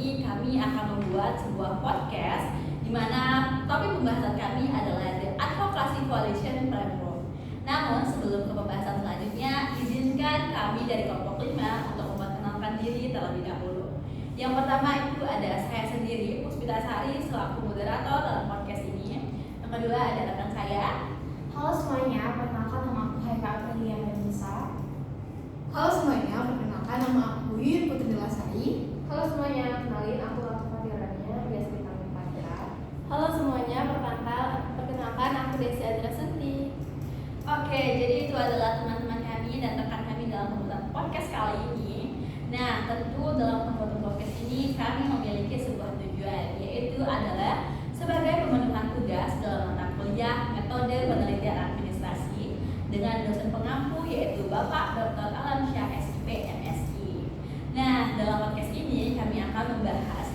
ini kami akan membuat sebuah podcast di mana topik pembahasan kami adalah The Advocacy Coalition Framework. Namun sebelum ke pembahasan selanjutnya, izinkan kami dari kelompok 5 untuk memperkenalkan diri terlebih dahulu. Yang pertama itu ada saya sendiri, Puspita Sari, selaku moderator dalam podcast ini. Yang kedua ada rekan saya. Halo semuanya, perkenalkan nama aku Haika Aprilia Nisa. Halo semuanya, perkenalkan nama aku Yuyun Putri Lasari. Halo semuanya, kenalin aku Latu Fatirania, biasa dipanggil Fatra. Halo semuanya, perkenalkan aku Desi Adrasanti. Oke, jadi itu adalah teman-teman kami dan rekan kami dalam pembuatan podcast kali ini. Nah, tentu dalam pembuatan podcast ini kami memiliki sebuah tujuan, yaitu adalah sebagai pemenuhan tugas dalam mata kuliah metode penelitian administrasi dengan dosen pengampu yaitu Bapak Dr. Alamsyah SIP MSI. Nah, dalam podcast ini kami akan membahas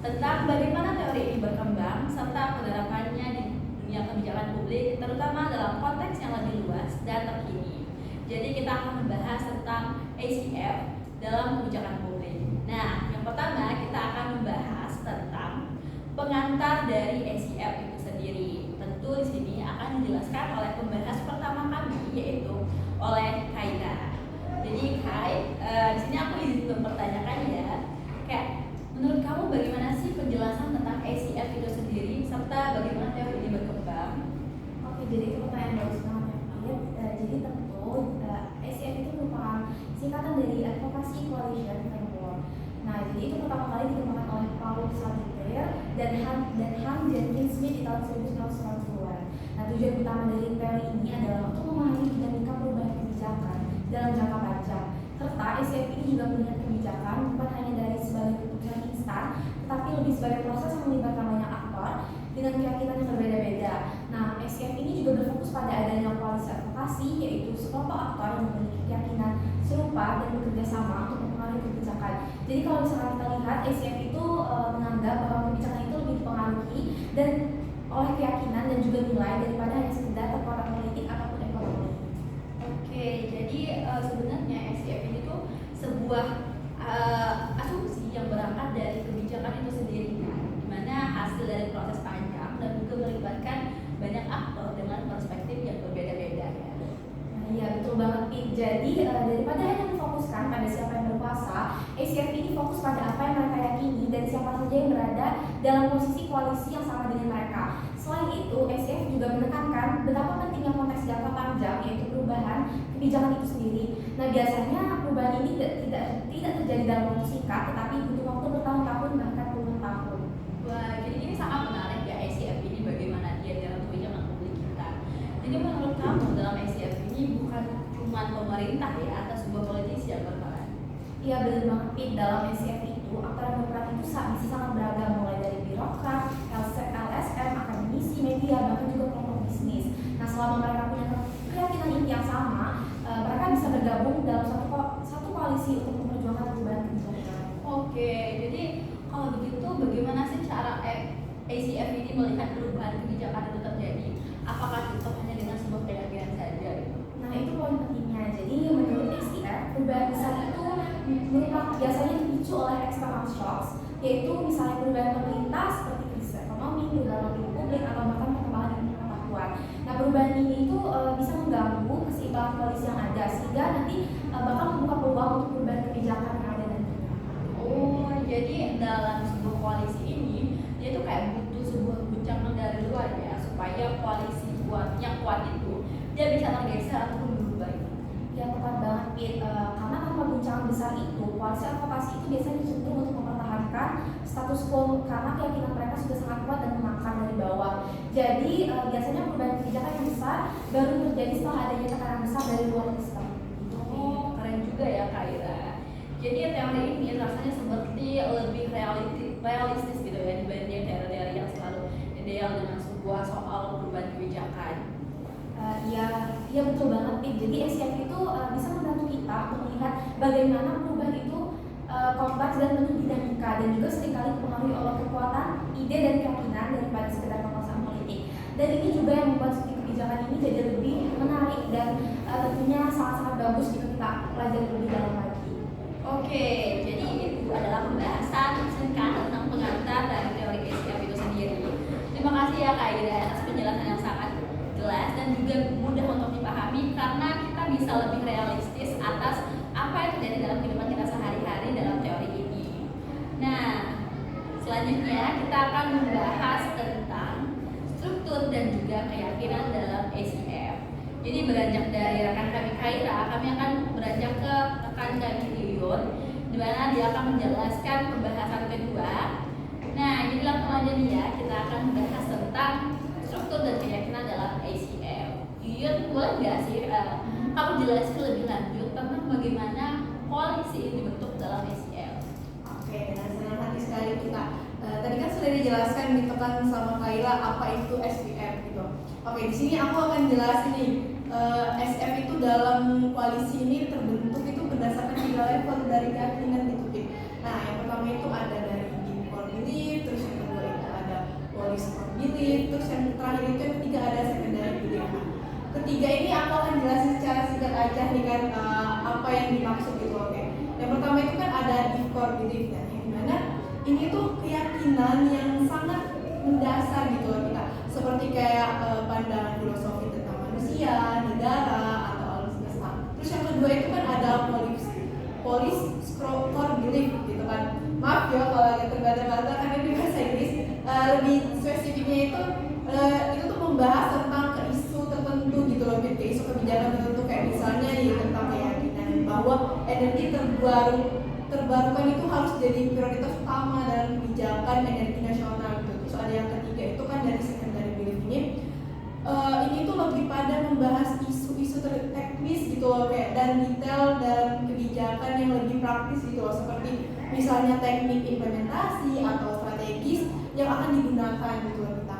tentang bagaimana teori ini berkembang serta penerapannya di dunia kebijakan publik, terutama dalam konteks yang lebih luas dan terkini. Jadi kita akan membahas tentang ACF dalam kebijakan publik. Nah, yang pertama kita akan membahas tentang pengantar dari ACF itu sendiri. Tentu di sini akan dijelaskan oleh pembahas pertama kami yaitu oleh Kaira. Jadi Kai, di sini aku izin mempertanyakan ya, kayak menurut kamu bagaimana sih penjelasan tentang ACF itu sendiri serta bagaimana teori ini berkembang? Oke, jadi itu pertanyaan bagus banget ya. Jadi tentu ACF itu merupakan singkatan dari Advocacy Coalition Framework. Nah, jadi itu pertama kali dikembangkan oleh Paul Saltier dan Han Jenkins Smith di tahun 1990-an. Nah, tujuan utama dari teori ini adalah untuk memahami dinamika perubahan kebijakan dalam jangka panjang. Serta ACF ini juga melihat kebijakan bukan hanya dari sebagai keputusan instan, tetapi lebih sebagai proses yang melibatkan banyak aktor dengan keyakinan yang berbeda-beda. Nah, ACF ini juga berfokus pada adanya koalisi advokasi, yaitu sekelompok aktor yang memiliki keyakinan serupa dan bekerja sama untuk mempengaruhi kebijakan. Jadi kalau misalkan kita lihat, ACF itu menganggap bahwa kebijakan itu lebih dipengaruhi dan oleh keyakinan dan juga nilai daripada hanya sekedar kekuatan politik ataupun ekonomi. Oke, jadi sebenarnya ACF ini tuh sebuah asumsi yang berangkat dari kebijakan itu sendiri, di mana hasil dari proses panjang dan juga melibatkan banyak aktor dengan perspektif yang berbeda-beda ya. Nah, iya betul banget Pip. Jadi daripada hanya difokuskan pada siapa yang berkuasa, ACF ini fokus pada apa yang mereka yakini dan siapa saja yang berada dalam posisi koalisi yang sama dengan mereka. Selain itu, ACF juga menekankan betapa pentingnya konteks jangka panjang, yaitu perubahan kebijakan itu sendiri. Nah, biasanya perubahan ini tidak terjadi dalam waktu singkat, tetapi butuh waktu bertahun-tahun bahkan puluhan tahun. Wah, jadi ini sangat menarik ya ACF ini bagaimana dia dalam kebijakan publik kita. Jadi menurut kamu dalam ACF ini bukan cuma pemerintah ya atau sebuah politisi yang berperan? Iya benar banget Pip, dalam ACF itu aktor yang berperan itu bisa sangat beragam, mulai dari birokrat, LSM, akademisi, media, bahkan juga kelompok bisnis. Nah, selama mereka punya keyakinan inti yang sama, mereka bisa bergabung dalam satu koalisi untuk memperjuangkan perubahan kebijakan. Oke, jadi kalau begitu bagaimana sih cara ACF ini melihat perubahan kebijakan itu terjadi? Apakah cukup hanya dengan sebuah keyakinan saja? Nah, itu poin pentingnya. Jadi menurut ACF, perubahan besar itu biasanya dipicu oleh external shocks, yaitu misalnya perubahan pemerintah seperti krisis ekonomi, perubahan opini publik, atau bahkan perkembangan ilmu pengetahuan. Nah, perubahan ini itu bisa mengganggu keseimbangan koalisi yang ada, sehingga nanti bakal membuka peluang untuk perubahan kebijakan yang ada nantinya. Oh, jadi dalam sebuah koalisi ini dia tuh kayak butuh sebuah guncangan dari luar ya, supaya koalisi yang kuat itu dia bisa tergeser ataupun berubah. Ya, tepat banget Pit. Karena tanpa guncangan besar itu, koalisi advokasi itu biasanya cenderung untuk mempertahankan status quo karena keyakinan mereka sudah sangat kuat dan mengakar dari bawah. Jadi biasanya perubahan kebijakan yang besar baru terjadi setelah adanya tekanan besar dari luar sistem. Oh, keren juga ya Kaira. Jadi teori ini rasanya seperti lebih realistis gitu ya dibanding teori-teori yang selalu ideal dengan sebuah soal perubahan kebijakan. Iya betul banget Pip. Jadi ACF itu bisa membantu kita untuk melihat bagaimana perubahan itu kompleks dan penuh dinamika dan juga seringkali dipengaruhi oleh kekuatan, ide dan keyakinan daripada sekedar kekuasaan politik. Dan ini juga yang membuat studi kebijakan ini jadi lebih menarik dan tentunya sangat-sangat bagus jika kita pelajari lebih dalam lagi. Oke, jadi itu adalah pembahasan bisa lebih realistis atas apa yang terjadi dalam kehidupan kita sehari-hari dalam teori ini. Nah, selanjutnya kita akan membahas tentang struktur dan juga keyakinan dalam ACF. Jadi beranjak dari rekan kami Kaira, kami akan beranjak ke rekan kami Yuyun, di mana dia akan menjelaskan pembahasan kedua. Nah, jadi langsung aja nih ya, kita akan membahas tentang struktur dan keyakinan dalam ACF. Yuyun, boleh nggak sih kamu jelaskan lebih lanjut tentang bagaimana koalisi ini dibentuk dalam ACF? Oke, dengan senang hati sekali kita. Tadi kan sudah dijelaskan ditekan sama Kaila apa itu SPF gitu. Oke, di sini aku akan jelasin nih. SF itu dalam koalisi ini terbentuk itu berdasarkan 3 level dari keyakinan gitu. Nah, yang pertama itu ada dari deep core belief, terus yang kedua itu ada policy core belief, terus yang terakhir itu yang ketiga ada secondary belief. Ketiga ini aku akan jelasin secara singkat aja nih kan apa yang dimaksud gitu. Oke. Yang pertama itu kan ada deep core belief ya, yang dimana ini tuh keyakinan yang sangat mendasar gitu loh kita. Seperti kayak pandangan filosofi tentang manusia, negara, atau alam semesta. Terus yang kedua itu kan ada police core belief gitu kan. Maaf ya kalau agak terbata-bata karena di bahasa Inggris lebih spesifiknya itu tuh membahas tentang ke isu tertentu gitu loh, ke isu kebijakan tertentu kayak misalnya nih tentang keyakinan bahwa energi terbarukan itu harus jadi prioritas utama dalam kebijakan energi nasional gitu. Terus ada yang ketiga itu kan dari secondary belief ini tuh lebih pada membahas isu-isu teknis gitu loh kayak dan detail dalam kebijakan yang lebih praktis gitu loh, seperti misalnya teknik implementasi atau strategis yang akan digunakan gitu loh kita.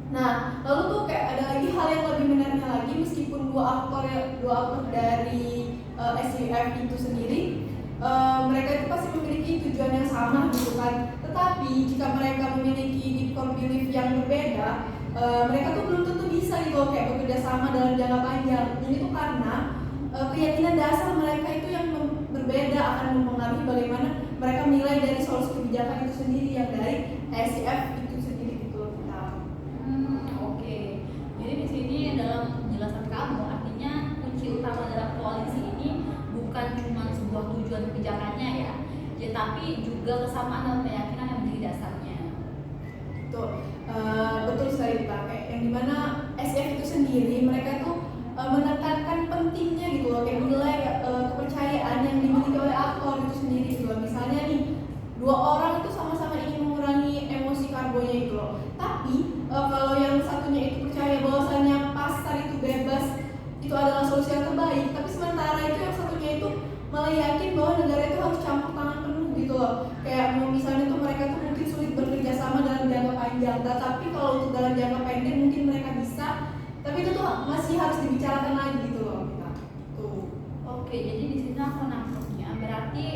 Nah, lalu tuh kayak ada lagi hal yang lebih menariknya lagi, meskipun dua aktor dari SWF itu sendiri mereka itu pasti memiliki tujuan yang sama gitu kan. Tetapi jika mereka memiliki deep core belief yang berbeda, mereka tuh belum tentu bisa gitu kayak bekerja sama dalam jangka panjang. Ini tuh karena keyakinan dasar mereka itu yang berbeda akan mempengaruhi bagaimana mereka menilai dari solusi kebijakan itu sendiri yang dari SCF itu sendiri gitu kita. Oke. Jadi di sini dalam penjelasan kamu artinya kunci utama dalam koalisi ini bukan cuma sebuah tujuan kebijakannya ya, tapi juga kesamaan dalam keyakinan yang menjadi dasarnya. Betul sekali dipakai. Yang dimana SF itu sendiri mereka tuh menekankan pentingnya gitu loh kayak nilai kepercayaan yang dimiliki oleh aktor itu sendiri gitu loh. Misalnya nih 2 orang itu sama-sama ingin mengurangi emosi karbonnya gitu loh. Tapi kalau yang satunya itu percaya bahwasanya pasar itu bebas itu adalah solusi yang terbaik, tapi sementara itu yang satunya itu malah yakin bahwa negara itu harus campur tangan penuh gitu loh. Kayak misalnya tuh mereka tuh mungkin sulit bekerja sama dalam jangka panjang, tapi kalau untuk dalam jangka pendek mungkin mereka bisa, tapi itu tuh masih harus dibicarakan lagi gitu loh kita. Oke, jadi di sini aku nangkepnya berarti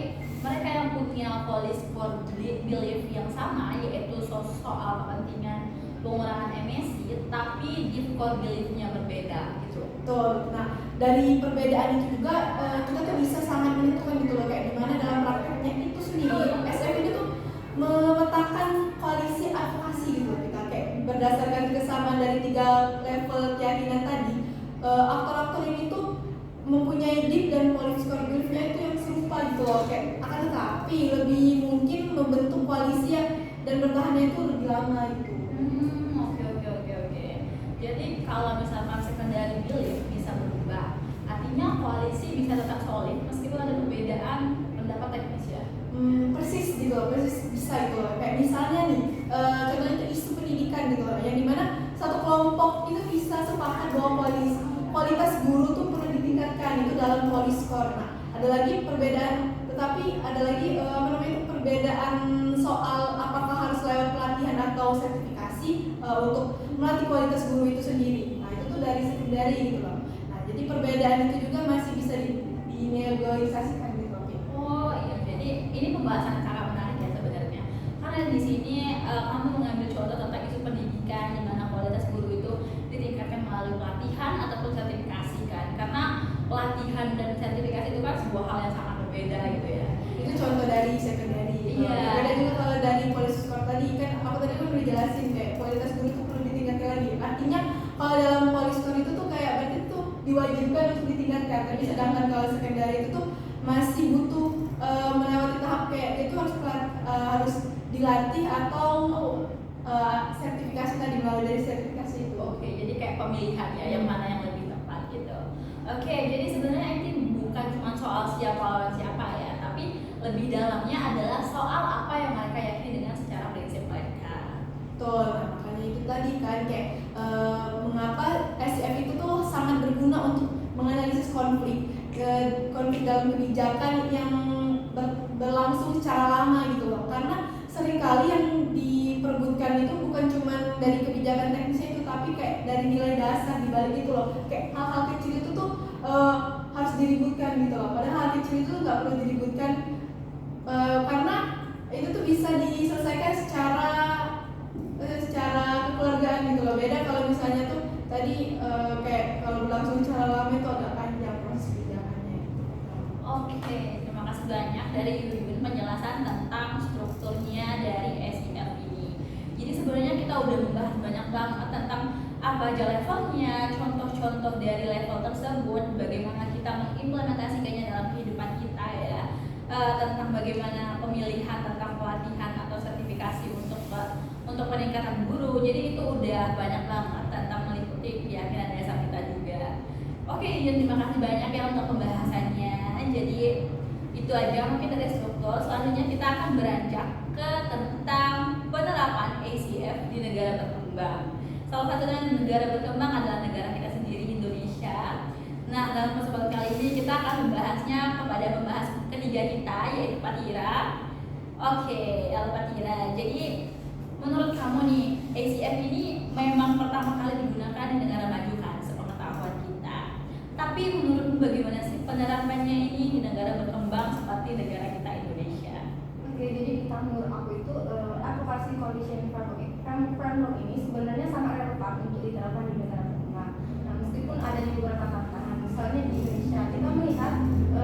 mereka yang punya policy core belief yang sama, yaitu soal kepentingan pengurangan emisi, tapi deep core belief-nya berbeda gitu. Betul. Nah, dari perbedaan itu juga kita tuh bisa sangat menentukan gitu loh kayak dimana dalam prakteknya itu sendiri SF itu tuh memetakan koalisi advokasi gitu kita kayak berdasarkan kesamaan dari 3 level keyakinan tadi. Aktor-aktor ini tuh mempunyai deep dan policy core belief-nya itu yang serupa gitu loh kayak akan tetapi lebih mungkin membentuk koalisi dan bertahannya itu lebih lama gitu. Oke. Jadi kalau misalkan secondary belief bisa berubah, artinya koalisi bisa tetap solid meskipun ada perbedaan pendapat teknis ya. Persis gitu loh, persis bisa gitu loh. Kayak misalnya nih, contohnya itu isu pendidikan gitu loh, yang dimana satu kelompok itu bisa sepakat bahwa kualitas guru tuh perlu ditingkatkan itu dalam policy core. Nah, ada lagi perbedaan, tetapi ada lagi perbedaan soal apakah harus lewat pelatihan atau sertifikasi untuk melatih kualitas guru itu sendiri. Nah, itu tuh dari secondary gitu loh. Nah, jadi perbedaan itu juga masih bisa dinegosiasikan gitu. Oh iya, jadi ini pembahasan sangat menarik ya sebenarnya. Karena di sini kamu mengambil contoh tentang isu pendidikan di mana kualitas guru itu ditingkatkan melalui pelatihan ataupun sertifikasi kan. Karena pelatihan dan sertifikasi itu kan sebuah hal yang sangat berbeda gitu ya. Itu contoh dari secondary. Iya. Ada juga kalau dari policy score tadi kan aku tadi kan udah jelasin kayak kualitas guru itu perlu ditingkatkan lagi. Artinya kalau dalam policy score itu tuh kayak berarti tuh di diwajibkan untuk ditingkatkan, tapi sedangkan kalau secondary itu tuh masih butuh melewati tahap kayak itu harus dilatih atau sertifikasi tadi, melalui dari sertifikasi itu. Oke, jadi kayak pemilihan ya, yang mana yang lebih tepat gitu. Oke, jadi sebenarnya ini bukan cuma soal siapa lawan siapa ya, tapi lebih dalamnya adalah soal apa yang mereka yakini dengan secara prinsip mereka. Betul, nah, makanya itu tadi kan kayak mengapa SCF itu tuh sangat berguna untuk menganalisis konflik dalam kebijakan yang berlangsung secara lama gitu loh. Karena seringkali yang diperbutkan itu bukan cuma dari kebijakan teknisnya itu, tapi kayak dari nilai dasar di balik itu loh. Kayak hal-hal kecil itu tuh harus diributkan gitu loh. Padahal hal kecil itu nggak perlu diributkan karena itu tuh bisa diselesaikan secara kekeluargaan gitu loh. Beda kalau misalnya tuh tadi kayak kalau berlangsung secara lama itu agak panjang proses kebijakannya. Oke, terima kasih banyak dari Yuyun penjelasan tentang strukturnya dari SIF ini. Jadi sebenarnya kita udah membahas banyak banget tentang apa aja levelnya, contoh-contoh dari level tersebut, bagaimana kita mengimplementasikannya dalam kehidupan kita ya, tentang bagaimana pemilihan, tentang pelatihan atau sertifikasi untuk peningkatan guru. Jadi itu udah banyak banget tentang meliputi keyakinan dasar kita juga. Oke, Yuyun, terima kasih banyak ya untuk pembahasannya. Jadi itu aja mungkin dari struktur. Selanjutnya kita akan beranjak ke tentang penerapan ACF di negara berkembang. Salah satu negara berkembang adalah negara kita sendiri, Indonesia. Nah, dalam kesempatan kali ini kita akan membahasnya kepada pembahas ketiga kita, yaitu Patira. Oke, halo Patira. Jadi menurut kamu nih, ACF ini memang pertama kali digunakan di negara maju kan, sepengetahuan kita. Tapi menurutmu bagaimana sih penerapannya ini di negara berkembang seperti negara kita Indonesia? Oke, jadi menurut aku itu advokasi coalition framework ini sebenarnya sangat relevan untuk diterapkan di negara berkembang. Nah, meskipun ada beberapa tantangan, misalnya di Indonesia kita melihat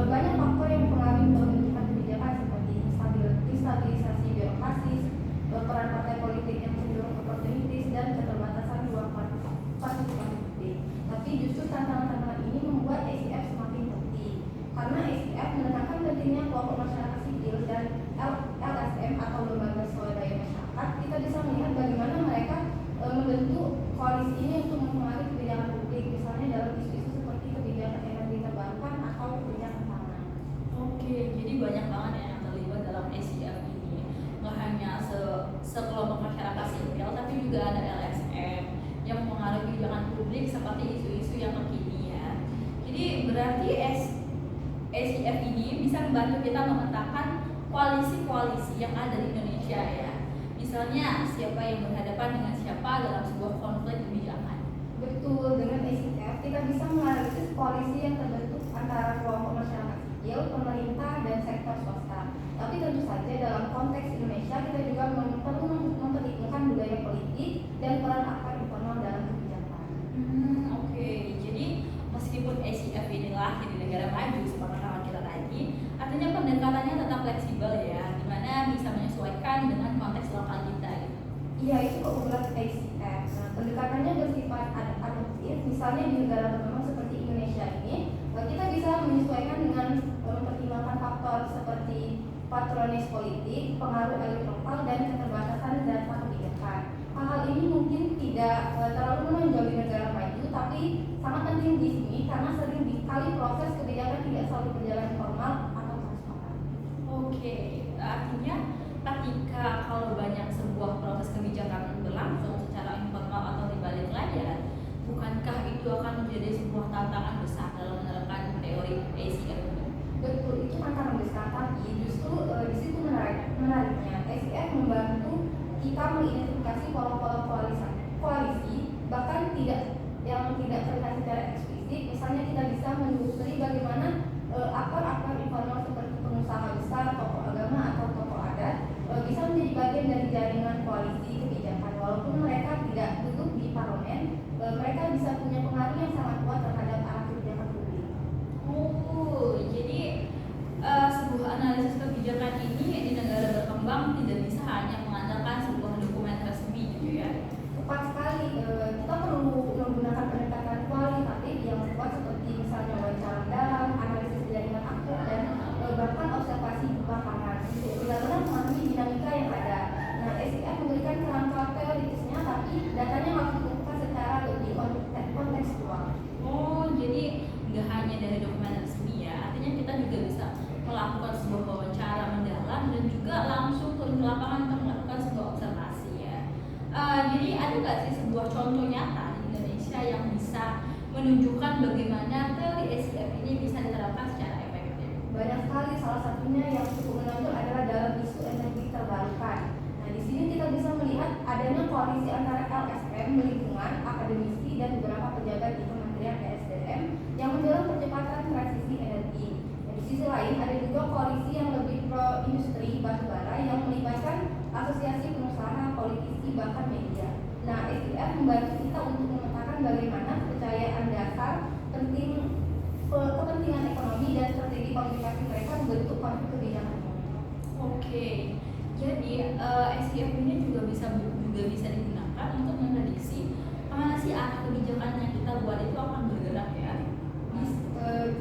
banyak faktor yang mempengaruhi pembentukan kebijakan seperti stabilisasi birokrasi, peran partai politik yang cenderung oportunistis, dan keterbatasan ruang partisipasi publik. Tapi justru tantangan-tantangan ini membuat ACF semakin penting karena ACF menekankan pentingnya kelompok masyarakat sipil dan LSM atau lembaga swadaya masyarakat. Kita bisa melihat bagaimana mereka membentuk koalisi ini untuk mempengaruhi kebijakan publik, misalnya dalam isu-isu seperti kebijakan energi terbarukan atau kebijakan pangan. Oke, jadi banyak banget ya yang terlibat dalam ACF ini. Nggak hanya sekelompok masyarakat sipil, tapi juga ada LSM yang mempengaruhi kebijakan publik seperti isu-isu yang terkini ya. Jadi berarti ACF ini bisa membantu kita memetakan koalisi-koalisi yang ada di Indonesia ya. Misalnya siapa yang berhadapan dengan siapa dalam sebuah konflik kebijakan. Betul, dengan ACF kita bisa menganalisis koalisi yang terbentuk antara kelompok masyarakat sipil, pemerintah, dan sektor swasta. Tapi tentu saja dalam konteks Indonesia kita juga perlu memperhitungkan budaya politik dan peran aktor informal dalam kebijakan. Oke. Jadi meskipun ACF ini lahir di negara maju seperti kawan kita tadi, artinya pendekatannya tetap fleksibel ya, dimana bisa menyesuaikan dengan konteks lokal kita gitu. Iya, itu keunggulan ACF. Nah, pendekatannya bersifat adaptif. Misalnya di negara berkembang seperti Indonesia ini, kita bisa menyesuaikan dengan mempertimbangkan faktor seperti patronis politik, pengaruh elit lokal, dan keterbatasan data kebijakan. Hal-hal ini mungkin tidak terlalu menonjol di negara maju, tapi sangat penting di sini karena sering kali proses kebijakan tidak selalu berjalan formal atau transparan. Oke, artinya ketika kalau banyak sebuah proses kebijakan berlangsung secara informal atau di balik layar, bukankah itu akan menjadi sebuah tantangan besar dalam menerapkan teori ACF? Betul, itu tantangan besar, tapi justru di situ menariknya ACF membantu kita mengidentifikasi pola-pola koalisi, bahkan yang tidak terlihat secara eksplisit. Misalnya kita bisa menelusuri bagaimana aktor-aktor informal seperti pengusaha besar, tokoh agama, atau tokoh adat bisa menjadi bagian dari jaringan koalisi kebijakan. Walaupun mereka tidak duduk di parlemen, mereka bisa punya pengaruh yang sangat kuat terhadap arah kebijakan publik. Jadi sebuah analisis kebijakan ini di negara berkembang tidak bisa hanya mengandalkan sebuah dokumen resmi gitu ya. Tepat sekali, kita perlu menggunakan pendekatan kualitatif yang kuat seperti nggak sih sebuah contoh nyata di Indonesia yang bisa menunjukkan bagaimana teori SIF ini bisa diterapkan secara efektif? Banyak sekali, salah satunya yang cukup menonjol adalah dalam isu energi terbarukan. Nah, di sini kita bisa melihat adanya koalisi antara LSM, lingkungan, akademisi, dan beberapa pejabat di Kementerian ESDM yang mendorong percepatan transisi energi. Dan di sisi lain ada juga koalisi yang lebih pro industri batubara yang melibatkan asosiasi pengusaha, politisi, bahkan media. Nah, SIF membantu kita untuk memetakan bagaimana kepercayaan dasar kepentingan ekonomi dan strategi komunikasi mereka membentuk konflik kebijakan. Oke, jadi SIF ini juga bisa digunakan untuk memprediksi kemana sih arah kebijakan yang kita buat itu akan bergerak ya.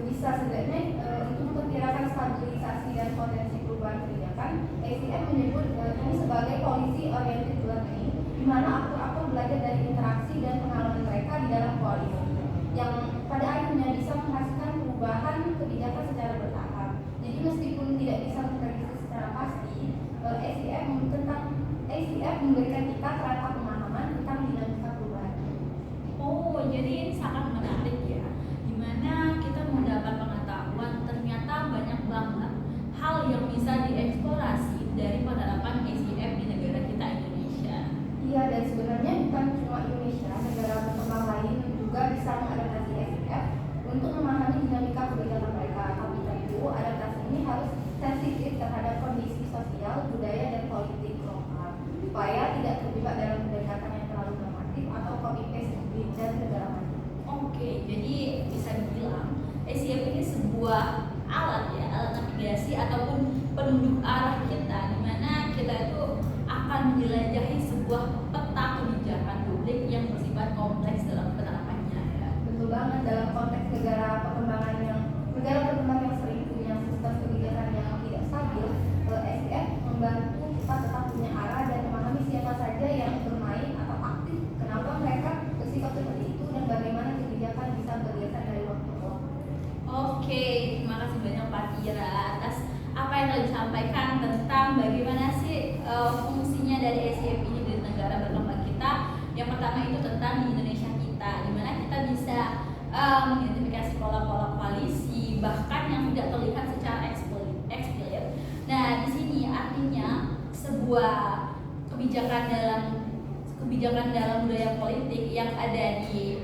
Bisa setidaknya untuk memperkirakan stabilisasi dan potensi perubahan kebijakan, SIF menyebut ini sebagai policy oriented learning, di mana aktor-aktor belajar dari interaksi dan pengalaman mereka di dalam koalisi, yang pada akhirnya bisa menghasilkan perubahan kebijakan secara bertahap. Jadi meskipun tidak bisa memprediksi secara pasti, SIF memberikan kita kerangka pemahaman tentang dinamika perubahan. Oh, jadi ini sangat menarik ya, dimana kita mendapat pengetahuan ternyata banyak banget hal yang bisa dieksplorasi dari penerapan SIF di negara kita Indonesia. Iya, dan sebenarnya bukan cuma Indonesia, negara berkembang lain juga bisa mengadaptasi SIF untuk memahami dinamika kebijakan mereka. Tapi tentu adaptasi ini harus sensitif terhadap kondisi sosial, budaya, dan politik lokal, supaya tidak terjebak dalam pendekatan yang terlalu normatif atau copy paste dari negara lain. Oke, jadi bisa dibilang SIF ini sebuah alat ya, alat navigasi ataupun penunjuk arah kita, di mana kita itu akan menjelajahi sebuah peta kebijakan publik yang bersifat kompleks dalam penerapannya ya. Betul banget, dalam konteks negara berkembang yang sering punya sistem kebijakan yang tidak stabil, SIF membantu kita tetap punya arah dan memahami siapa saja yang bermain atau aktif, kenapa mereka bersikap seperti itu, dan bagaimana kebijakan bisa bergeser dari waktu ke waktu. Oke, terima kasih banyak Pak Tira atas apa yang telah disampaikan tentang bagaimana sih fungsinya dari SIF ini di negara berkembang kita. Yang pertama itu tentang di Indonesia kita, di mana kita bisa mengidentifikasi pola-pola koalisi bahkan yang tidak terlihat secara eksplisit. Nah, di sini artinya sebuah kebijakan dalam budaya politik yang ada di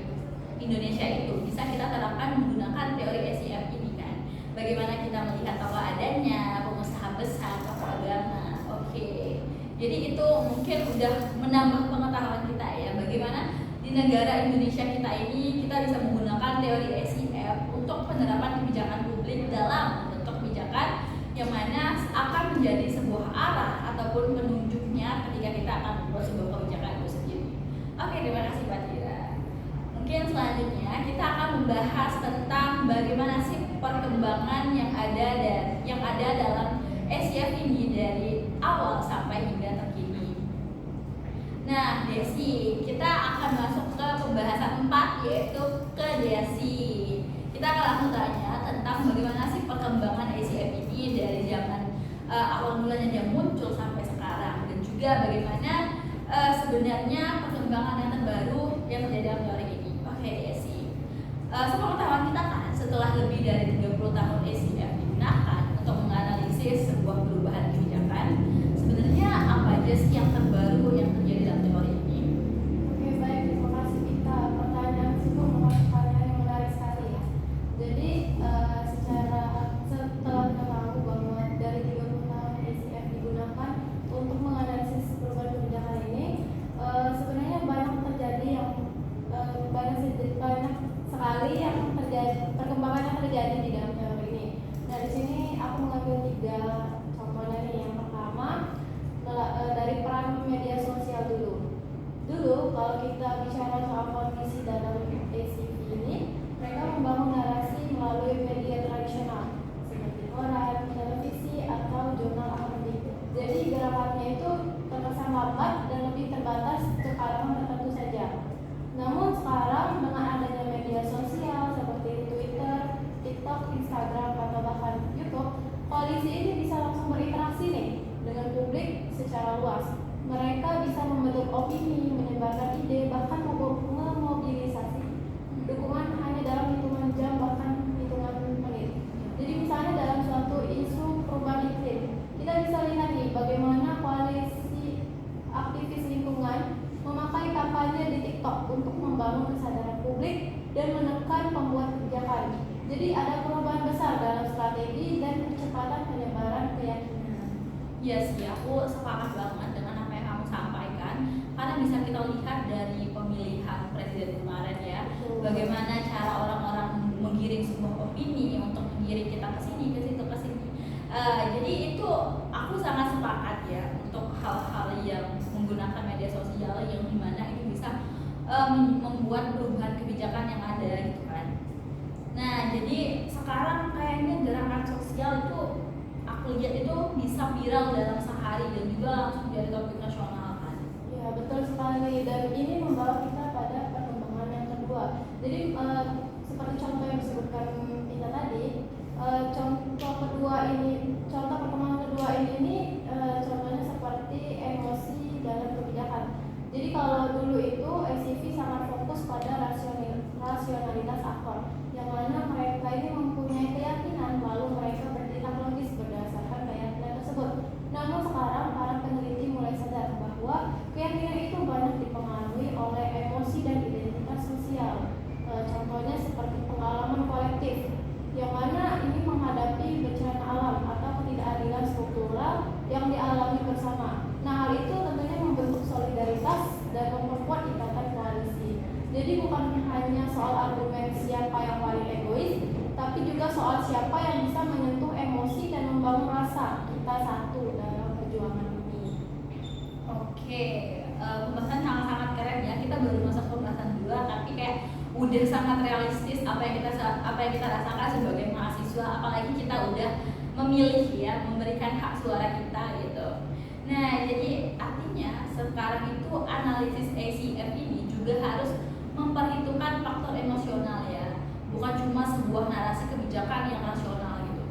Indonesia itu bisa kita terapkan menggunakan teori SIF ini kan. Bagaimana kita melihat tokoh adanya, pengusaha besar, tokoh agama. Oke. Jadi itu mungkin udah menambah pengetahuan kita ya, bagaimana di negara Indonesia kita ini kita bisa menggunakan teori SIF untuk penerapan kebijakan publik dalam bentuk kebijakan yang mana akan menjadi sebuah arah ataupun penunjuknya ketika kita akan membuat sebuah kebijakan itu sendiri. Oke, terima kasih Pak Tira. Mungkin selanjutnya kita akan membahas tentang bagaimana sih perkembangan yang ada dalam SIF ini dari awal sampai hingga terkini. Nah, Desi, kita akan masuk ke pembahasan 4 yaitu ke Desi. Kita akan langsung tanya tentang bagaimana sih perkembangan SIF ini dari zaman awal mulanya dia muncul sampai sekarang, dan juga bagaimana sebenarnya perkembangan yang terbaru yang terjadi dalam teori ini. Oke, Desi. Sepengetahuan kita kan setelah lebih dari 30 tahun SIF digunakan untuk menganalisis sebuah perubahan kebijakan, sebenarnya apa aja sih yang terbaru yang terjadi dalam teori ini? Oke, baik, terima kasih Vita. Pertanyaan sungguh merupakan pertanyaan yang menarik sekali ya. Jadi setelah kita tahu bahwa dari 30 tahun SIF digunakan untuk menganalisis perubahan kebijakan ini, sebenarnya banyak sekali yang terjadi, perkembangan yang terjadi di dalam teori ini. Nah, di sini aku mengambil 3 contohnya nih. Yang pertama dari peran media sosial dulu. Kalau kita bicara soal kondisi dalam SIF ini, mereka membangun narasi melalui media tradisional seperti koran, televisi, atau jurnal akademik. Jadi gerakannya itu terkesan lambat dan lebih terbatas ke kalangan tertentu saja. Namun sekarang dengan adanya media sosial seperti Twitter, TikTok, Instagram, atau bahkan YouTube, koalisi ini bisa langsung berinteraksi nih dengan publik secara luas. Mereka bisa membentuk beropini, menyebarkan ide, bahkan memobilisasi dukungan hanya dalam hitungan jam bahkan hitungan menit. Jadi misalnya dalam suatu isu perubahan iklim, kita bisa lihat nih bagaimana koalisi aktivis lingkungan memakai kampanye di TikTok untuk membangun kesadaran publik dan menekan pembuat kebijakan. Jadi ada perubahan besar dalam strategi dan kecepatan penyebaran keyakinan. Iya sih, aku sepakat banget dengan apa yang kamu sampaikan. Karena bisa kita lihat dari pemilihan presiden kemarin ya, bagaimana cara orang-orang menggiring sebuah opini untuk menggiring kita ke sini, ke situ, ke sini. Jadi itu aku sangat sepakat ya untuk hal-hal yang menggunakan media sosial yang dimana itu bisa membuat perubahan kebijakan yang ada gitu kan. Nah jadi sekarang kayaknya gerakan sosial itu aku lihat itu bisa viral dalam sehari dan juga langsung jadi topik nasional kan. Ya betul sekali, dan ini membawa kita pada perkembangan yang kedua. Jadi seperti contoh yang disebutkan kita tadi, contoh perkembangan kedua ini contohnya seperti emosi dalam kebijakan. Jadi kalau dulu itu SCV sangat fokus pada rasionalitas aktor, yang mana mereka ini mempunyai keyakinan lalu mereka bertindak logis berdasarkan keyakinan tersebut. Namun sekarang para peneliti mulai sadar bahwa keyakinan itu banyak dipengaruhi oleh emosi dan identitas sosial. Contohnya seperti pengalaman kolektif, yang mana ini menghadapi bencana alam atau ketidakadilan struktural yang dialami bersama. Nah, hal itu tentunya membentuk solidaritas dan memperkuat ikatan koalisi. Jadi bukan hanya soal argumen siapa yang paling egois, tapi juga soal siapa yang bisa menyentuh emosi dan membangun rasa kita satu dalam perjuangan ini. Oke, pembahasan sangat-sangat keren ya. Kita baru masuk pembahasan 2 tapi kayak udah sangat realistis apa yang kita rasakan sebagai mahasiswa, apalagi kita udah memilih ya, memberikan hak suara kita gitu. Nah, jadi artinya sekarang itu analisis ACF ini juga harus memperhitungkan faktor emosional ya, bukan cuma sebuah narasi kebijakan yang rasional gitu.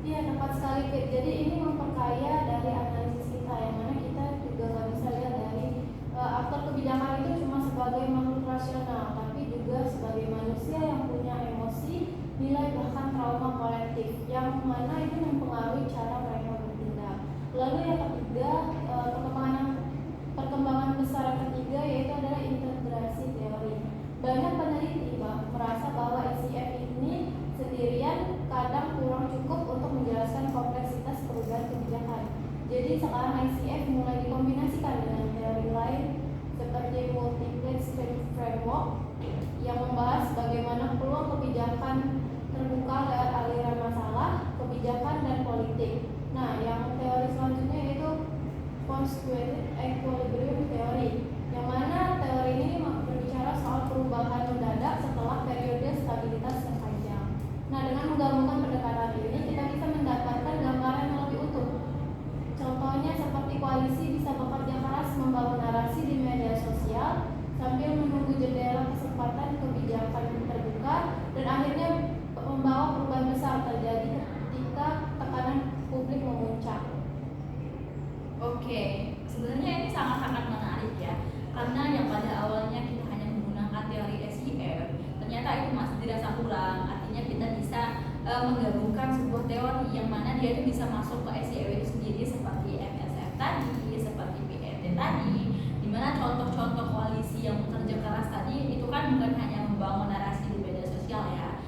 Iya, tepat sekali. Jadi ini memperkaya dari analisis kita, yang mana kita juga nggak bisa lihat dari aktor kebijakan itu cuma sebagai makhluk rasional, tapi juga sebagai manusia yang punya emosi, nilai bahkan trauma kolektif, yang mana itu mempengaruhi cara mereka bertindak. Lalu yang ketiga, perkembangan besar yang ketiga yaitu adalah integrasi teori. Banyak peneliti merasa bahwa SCF ini sendirian kadang kurang cukup untuk menjelaskan kompleksitas perubahan kebijakan. Jadi sekarang ICF mulai dikombinasikan dengan teori lain seperti multiplex framework yang membahas bagaimana peluang kebijakan terbuka lewat aliran masalah, kebijakan dan politik. Nah, yang teori selanjutnya yaitu constituted equilibrium theory, yang mana teori ini berbicara soal perubahan mendadak setelah periode stabilitas yang panjang. Nah, dengan menggabungkan pendekatan ini, kita bisa mendapatkan gambaran yang lebih utuh. Contohnya seperti koalisi bisa bekerja keras membangun narasi di media sosial sambil menunggu jendela kesempatan kebijakan terbuka, dan akhirnya membawa perubahan besar terjadi ketika tekanan publik memuncak. Oke, sebenarnya ini sangat-sangat menarik ya, karena yang pada awalnya kita hanya menggunakan teori SCF, ternyata itu masih dirasa kurang. Artinya kita bisa menggabungkan sebuah teori yang mana dia itu bisa masuk ke SCF itu sendiri, seperti MSF tadi, seperti PET tadi, dimana contoh-contoh koalisi yang bekerja keras tadi itu kan bukan hanya membangun narasi di media sosial ya,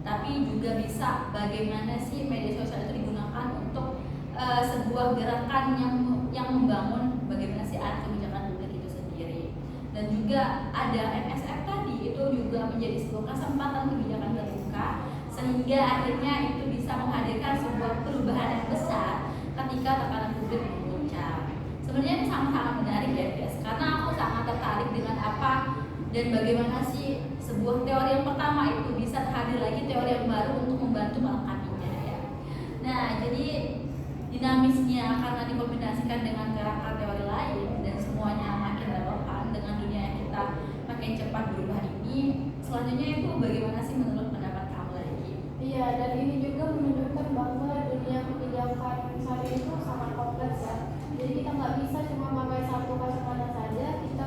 tapi juga bisa bagaimana sih media sosial itu digunakan untuk sebuah gerakan yang membangun bagaimana sih arah kebijakan publik itu sendiri. Dan juga ada MSF tadi, itu juga menjadi sebuah kesempatan kebijakan terbuka, sehingga akhirnya itu bisa menghadirkan sebuah perubahan yang besar ketika tekanan publik memuncak. Sebenarnya ini sangat-sangat menarik ya guys, karena aku sangat tertarik dengan apa dan bagaimana sih sebuah teori yang pertama itu bisa hadir lagi teori yang baru untuk membantu melengkapinya ya. Nah, jadi dinamisnya karena dikombinasikan dengan kerangka teori lain dan semuanya makin relevan dengan dunia yang kita makin cepat berubah ini. Selanjutnya itu bagaimana sih menurut pendapat kamu lagi? Iya, dan ini juga menunjukkan bahwa dunia kebijakan saat ini itu sangat kompleks ya. Jadi kita nggak bisa cuma pakai satu kacamata saja, kita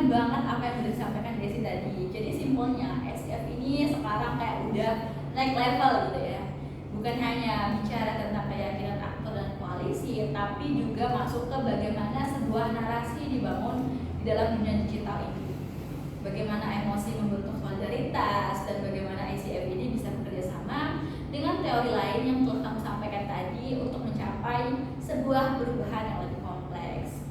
banget apa yang udah disampaikan Desi tadi. Jadi simpelnya SCF ini sekarang kayak udah naik level gitu ya. Bukan hanya bicara tentang keyakinan aktor dan koalisi, tapi juga masuk ke bagaimana sebuah narasi dibangun di dalam dunia digital ini. Bagaimana emosi membentuk solidaritas dan bagaimana ICF ini bisa bekerja sama dengan teori lain yang telah kamu sampaikan tadi untuk mencapai sebuah perubahan yang lebih kompleks.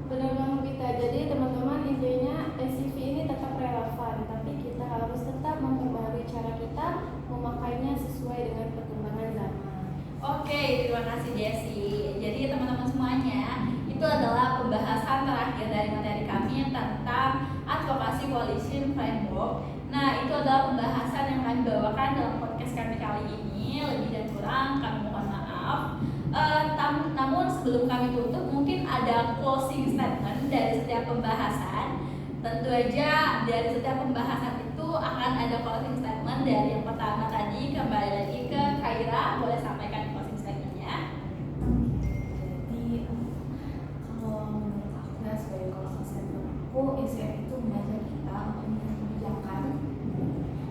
Benar banget kita. Jadi teman-teman, intinya SCV ini tetap relevan, tapi kita harus tetap memperbarui cara kita memakainya sesuai dengan perkembangan zaman. Oke, terima kasih Desi. Jadi teman-teman semuanya, itu adalah pembahasan terakhir dari materi kami tentang advokasi coalition framework. Nah, itu adalah pembahasan yang kami bawakan dalam podcast kami kali ini. Lebih dan kurang kami mohon maaf. Namun sebelum kami tutup, mungkin ada closing statement dari setiap pembahasan. Tentu aja dari setiap pembahasan itu akan ada closing statement. Dari yang pertama tadi kembali lagi ke Khaira, boleh sampaikan closing statementnya. Jadi kalau menurut aku ya, sebagai closing statement aku, ICF itu mengajak kita untuk memilih kebijakan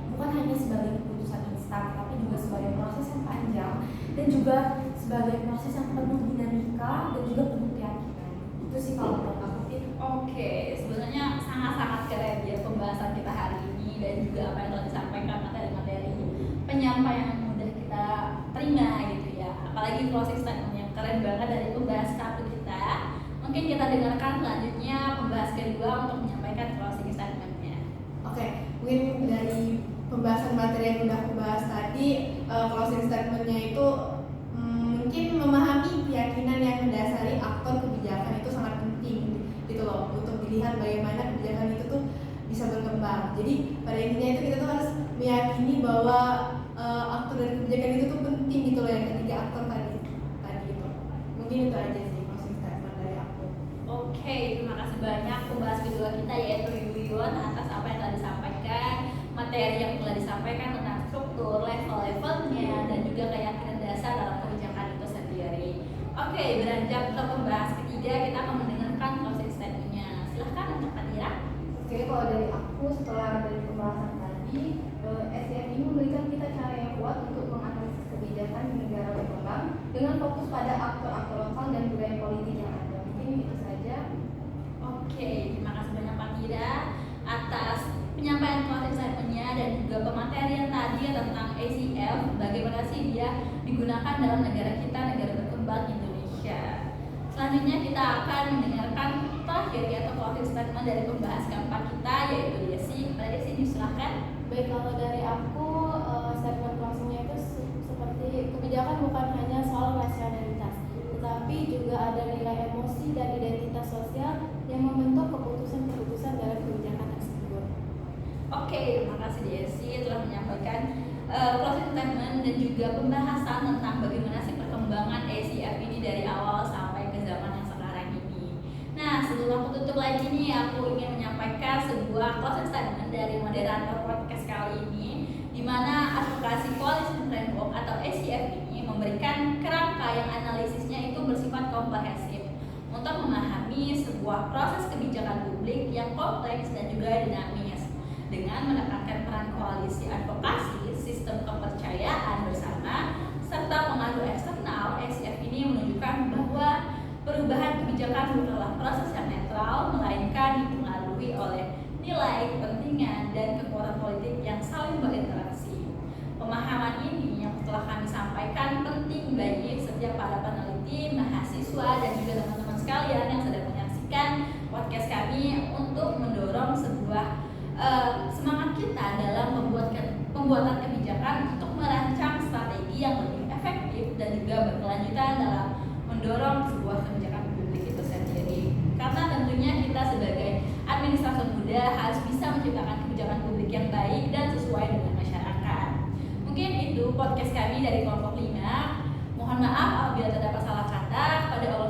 bukan hanya sebagai keputusan instan, tapi juga sebagai proses yang panjang dan juga sebagai proses yang penuh dinamika dan juga penuh keyakinan. Itu sih kalau menurut aku. Oke, sebenarnya sangat-sangat keren ya pembahasan kita hari ini, dan juga apa yang telah disampaikan materi-materi penyampaian yang mudah kita terima gitu ya. Apalagi closing statement yang keren banget dari pembahas satu kita. Mungkin kita dengarkan selanjutnya pembahas kedua untuk menyampaikan closing statementnya. Oke, mungkin dari pembahasan materi yang udah aku bahas tadi, closing statementnya itu mungkin memahami keyakinan yang mendasari aktor kebijakan itu sangat penting gitu loh, untuk dilihat bagaimana kebijakan itu tuh bisa berkembang. Jadi pada intinya itu kita tuh harus meyakini bahwa aktor dari kebijakan itu tuh penting gitu loh, yang ketiga aktor tadi gitu. Mungkin itu aja sih closing statement dari aku. Oke, terima kasih banyak pembahas kedua kita yaitu Yuyun atas apa yang telah disampaikan, materi yang telah disampaikan tentang struktur, level-levelnya, dan juga keyakinan dasar dalam kebijakan itu sendiri. Oke, beranjak ke pembahas ketiga, kita akan mendengarkan closing statement-nya. Silahkan untuk Katira. Oke, kalau dari aku setelah dari pembahasan tadi, SCF ini memberikan kita cara yang kuat untuk menganalisis kebijakan di negara berkembang dengan fokus pada aktor-aktor lokal dan budaya politik yang ada. Mungkin itu saja. Oke, terima kasih banyak Pak Tira atas penyampaian closing statement-nya dan juga pematerian tadi tentang ACF, bagaimana sih dia digunakan dalam negara kita, negara berkembang Indonesia. Selanjutnya kita akan mendengarkan terakhir yaitu closing statement dari pembahas keempat kita yaitu Desi. Kepada Desi disilahkan. Baik, kalau dari aku statement closingnya itu seperti kebijakan bukan hanya soal rasionalitas, tetapi juga ada nilai emosi dan identitas sosial yang membentuk keputusan-keputusan dalam kebijakan tersebut. Oke, terima kasih Desi telah menyampaikan closing statement dan juga pembahasan tentang bagaimana sih perkembangan ACF ini dari awal sampai ke zaman yang sekarang ini. Nah, sebelum aku tutup lagi nih, aku ingin menyampaikan sebuah closing statement dari moderator podcast kali ini, di mana advokasi coalition framework atau ACF ini memberikan kerangka yang analisisnya itu bersifat komprehensif untuk memahami sebuah proses kebijakan publik yang kompleks dan juga dinamis dengan menekankan peran koalisi advokasi, sistem kepercayaan bersama, serta pengaruh eksternal. ACF ini menunjukkan bahwa perubahan kebijakan bukanlah proses yang netral, melainkan dipengaruhi oleh nilai, kepentingan, dan kekuatan politik yang saling berinteraksi. Pemahaman ini yang telah kami sampaikan penting bagi setiap para peneliti, mahasiswa, dan juga teman-teman sekalian yang sedang menyaksikan podcast kami untuk mendorong sebuah semangat kita dalam pembuatan kebijakan untuk merancang strategi yang lebih efektif dan juga berkelanjutan dalam mendorong sebuah kebijakan publik itu sendiri. Karena tentunya kita sebagai administrator muda harus bisa menciptakan kebijakan publik yang baik dan sesuai dengan masyarakat. Mungkin itu podcast kami dari kelompok 5. Mohon maaf apabila terdapat salah kata. Pada Allah